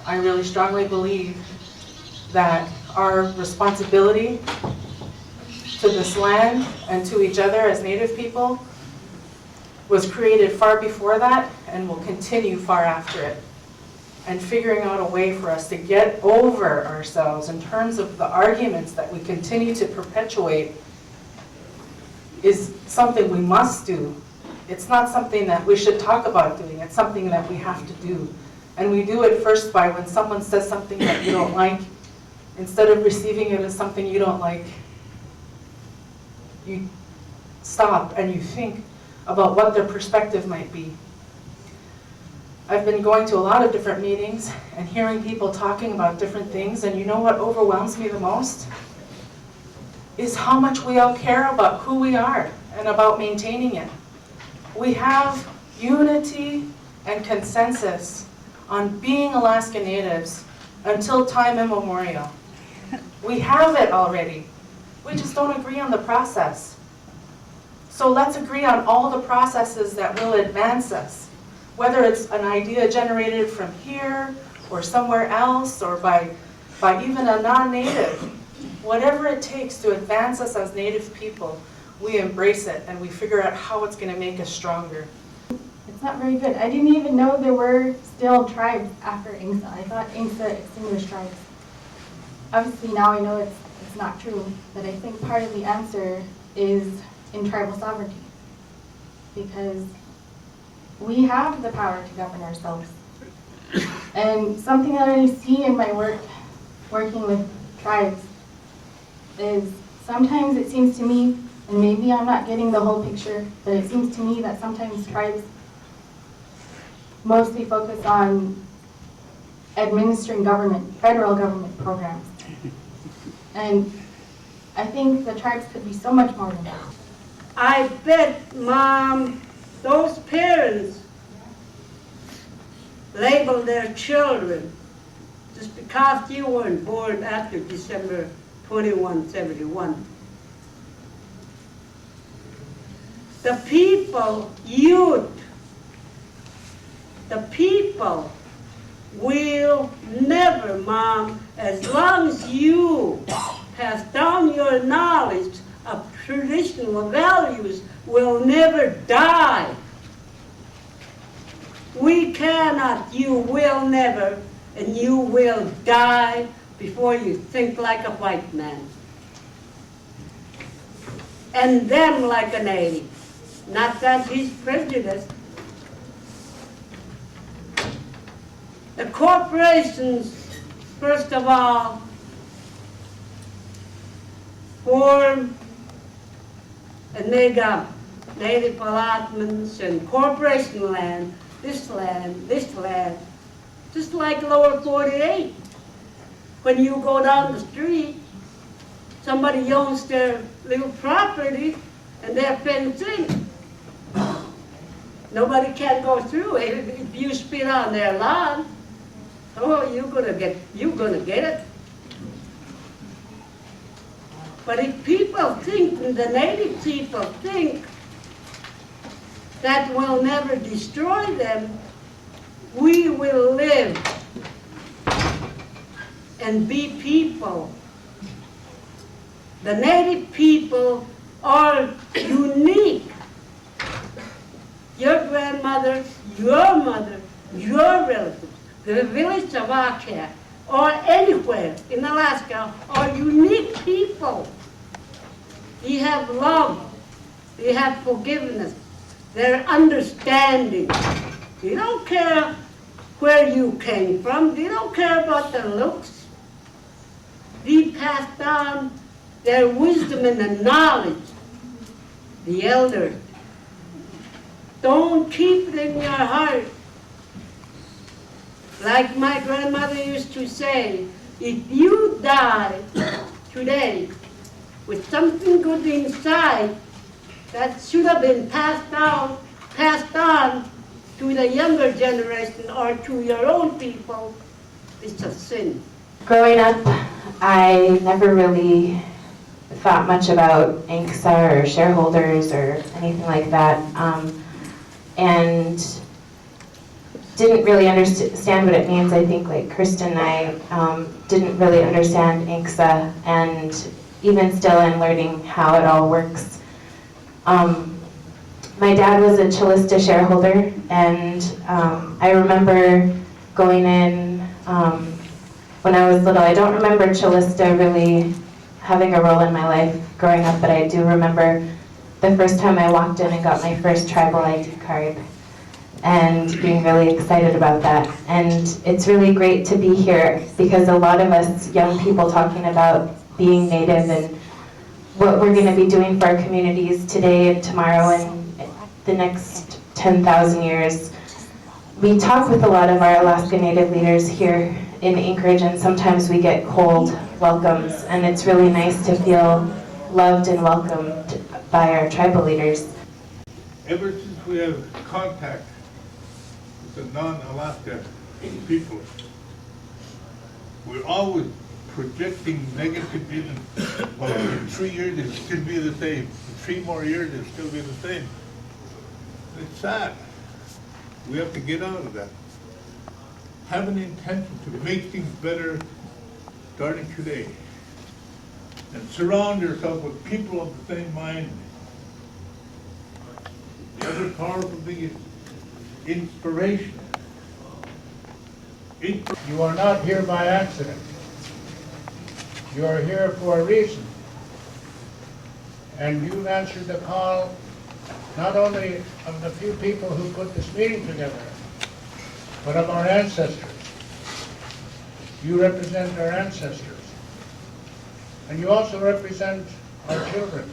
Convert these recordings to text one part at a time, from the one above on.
I really strongly believe that our responsibility to this land and to each other as Native people was created far before that and will continue far after it. And figuring out a way for us to get over ourselves in terms of the arguments that we continue to perpetuate is something we must do. It's not something that we should talk about doing, it's something that we have to do. And we do it first by when someone says something that you don't like, instead of receiving it as something you don't like, you stop and you think about what their perspective might be. I've been going to a lot of different meetings and hearing people talking about different things, and you know what overwhelms me the most? Is how much we all care about who we are and about maintaining it. We have unity and consensus on being Alaska Natives until time immemorial. We have it already. We just don't agree on the process. So let's agree on all the processes that will advance us, whether it's an idea generated from here or somewhere else or by even a non-native. Whatever it takes to advance us as Native people, we embrace it and we figure out how it's going to make us stronger. It's not very good. I didn't even know there were still tribes after INGSA. I thought INGSA extinguished tribes. Obviously now I know it's not true, but I think part of the answer is in tribal sovereignty, because we have the power to govern ourselves. And something that I see in my work, working with tribes, is sometimes it seems to me, and maybe I'm not getting the whole picture, but it seems to me that sometimes tribes mostly focus on administering government, federal government programs. And I think the tribes could be so much more than that. I bet, Mom, those parents label their children just because you weren't born after December 2171. The people, youth, the people will never, Mom, as long as you pass down your knowledge of traditional values, will never die. We cannot, you will never, and you will die before you think like a white man. And them like a native. Not that he's prejudiced. The corporations, first of all, form and make up native allotments and corporation land, this land, just like lower 48. When you go down the street, somebody owns their little property and they're fenced in. Nobody can go through it. If you spit on their lawn, oh, you're gonna get it. But if people think, the native people think, that will never destroy them, we will live and be people. The native people are unique. Your grandmother, your mother, your relatives, the village of Akia, or anywhere in Alaska, are unique people. They have love, they have forgiveness, they're understanding. They don't care where you came from, they don't care about the looks. They passed on their wisdom and the knowledge, the elders. Don't keep it in your heart. Like my grandmother used to say, if you die today with something good inside that should have been passed on to the younger generation or to your own people, it's a sin. Growing up, I never really thought much about INGSA or shareholders or anything like that. And didn't really understand what it means. I think like Kristen and I didn't really understand INCSA, and even still in learning how it all works. My dad was a Chillista shareholder, and I remember going in when I was little. I don't remember Chillista really having a role in my life growing up, but I do remember the first time I walked in and got my first tribal ID card and being really excited about that. And it's really great to be here because a lot of us young people talking about being Native and what we're going to be doing for our communities today and tomorrow and the next 10,000 years. We talk with a lot of our Alaska Native leaders here in Anchorage, and sometimes we get cold welcomes, and it's really nice to feel loved and welcomed by our tribal leaders. Ever since we have contact with the non-Alaska people, we're always projecting negativity. Well, in 3 years it should be the same. In 3 more years it'll still be the same. It's sad. We have to get out of that. Have an intention to make things better starting today. And surround yourself with people of the same mind. The other powerful thing is inspiration. You are not here by accident. You are here for a reason. And you've answered the call not only of the few people who put this meeting together, but of our ancestors. You represent our ancestors. And you also represent our children,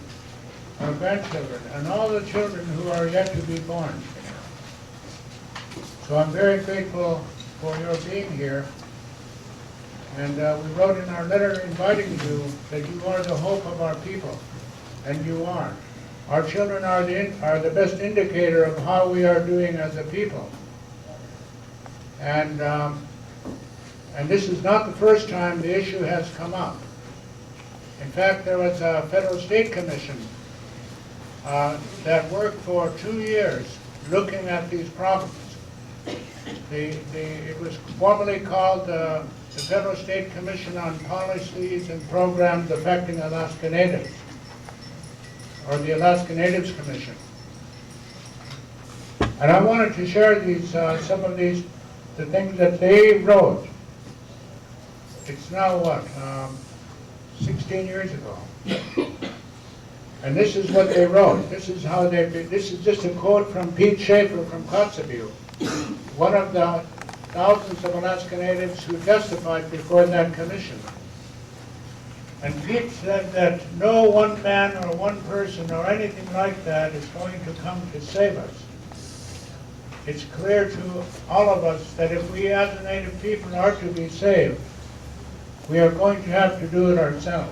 our grandchildren, and all the children who are yet to be born. So I'm very grateful for your being here. And we wrote in our letter inviting you that you are the hope of our people, and you are. Our children are the best indicator of how we are doing as a people. And this is not the first time the issue has come up. In fact, there was a federal state commission that worked for 2 years looking at these problems. It was formally called the Federal State Commission on Policies and Programs Affecting Alaska Natives, or the Alaska Natives Commission. And I wanted to share some of the things that they wrote. It's now what, 16 years ago. And this is what they wrote. This is just a quote from Pete Schaefer from Kotzebue, one of the thousands of Alaska Natives who testified before that commission. And Pete said that no one man or one person or anything like that is going to come to save us. It's clear to all of us that if we as a Native people are to be saved, we are going to have to do it ourselves.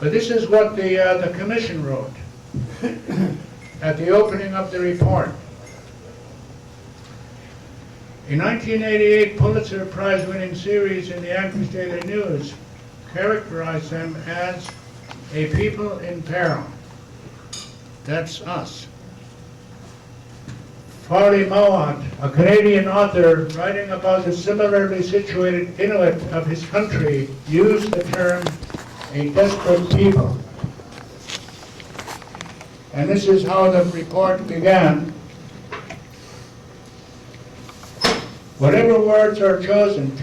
But this is what the commission wrote at the opening of the report. A 1988 Pulitzer Prize-winning series in the Anchorage Daily News characterized them as a people in peril. That's us. Farley Mowat, a Canadian author writing about the similarly situated Inuit of his country, used the term a desperate people. And this is how the report began. Whatever words are chosen to